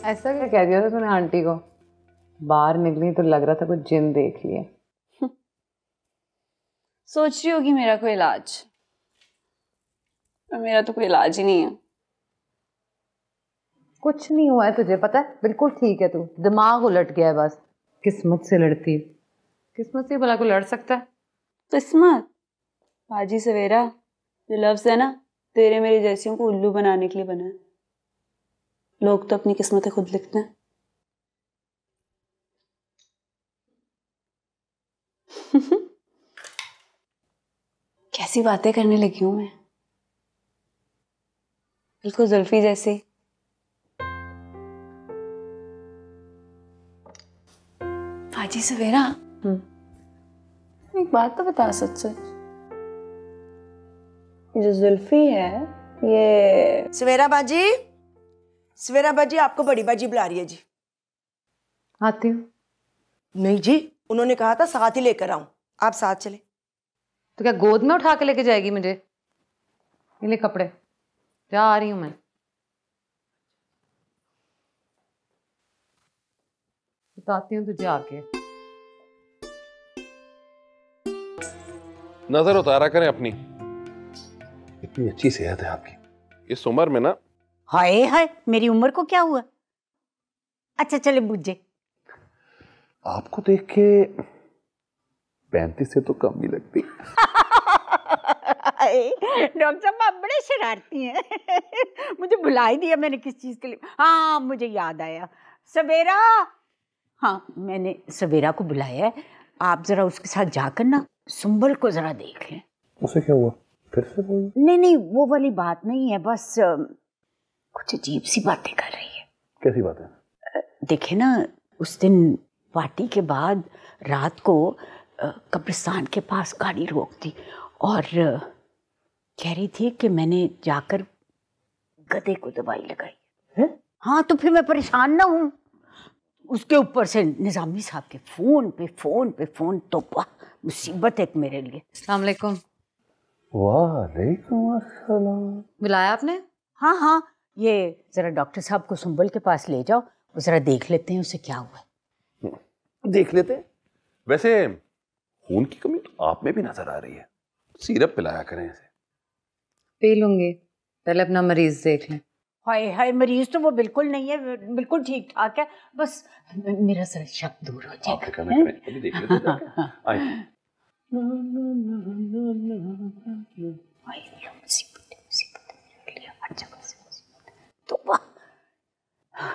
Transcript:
ऐसा क्या कह दिया था तूने आंटी को? बाहर निकली तो लग रहा था कुछ जिन देख लिया। सोच रही होगी मेरा कोई इलाज, पर मेरा तो कोई इलाज ही नहीं है। कुछ नहीं हुआ है तुझे पता है, बिल्कुल ठीक है तू, दिमाग उलट गया है बस। किस्मत से लड़ती है, किस्मत से भला कोई लड़ सकता है? किस्मत बाजी सवेरा, जो लफ्ज है ना, तेरे मेरे जैसियों को उल्लू बनाने के लिए बना है। लोग तो अपनी किस्मतें खुद लिखते हैं। कैसी बातें करने लगी हूं मैं, बिल्कुल जुल्फी जैसी। बाजी सवेरा, एक बात तो बता सच सच, जो जुल्फी है ये सवेरा बाजी आपको बड़ी बाजी बुला रही है जी। आती हूँ। नहीं जी, उन्होंने कहा था साथ ही लेकर आऊं, आप साथ चले। तो क्या गोद में उठा के लेके जाएगी मुझे? ये ले कपड़े, जा आ रही हूँ मैं। बताती हूँ तुझे आके। नजर उतारा करें अपनी, इतनी अच्छी सेहत है आपकी इस उम्र में ना। हाय हाय, मेरी उम्र को क्या हुआ? अच्छा चले बुझे। आपको देख के 35 से तो कम ही लगती। डॉक्टर साहब आप बड़े शरारती हैं। मुझे भुला ही दिया मैंने किस चीज के लिए। हाँ मुझे याद आया, सवेरा। हाँ मैंने सवेरा को बुलाया है, आप जरा उसके साथ जाकर ना सुंबल को जरा देख लें। उसे क्या हुआ? फिर से बोल। नहीं वो वाली बात नहीं है, बस कुछ अजीब सी बातें कर रही है। कैसी बात है? देखे ना, उस दिन पार्टी के बाद रात को कब्रिस्तान के पास गाड़ी रोक दी और कह रही थी कि मैंने जाकर गधे को दवाई लगाई है। हाँ तो फिर मैं परेशान ना हूँ। उसके ऊपर से निजामी साहब के फोन पे फोन तो मुसीबत है मेरे लिए। अस्सलाम वालेकुम। वालेकुम अस्सलाम। बुलाया आपने? हाँ, ये जरा डॉक्टर साहब को सुंबल के पास ले जाओ, वो जरा देख लेते हैं उसे क्या हुआ है। देख लेते हैं। वैसे खून की कमी तो आप में भी नजर आ रही है, सिरप पिलाया करें इसे। पी लूंगी, पहले अपना मरीज देख लें। हाय मरीज तो वो बिल्कुल नहीं है, बिल्कुल ठीक ठाक है, बस मेरा सर शक दूर हो जाएगा। अभी देख लेते हैं।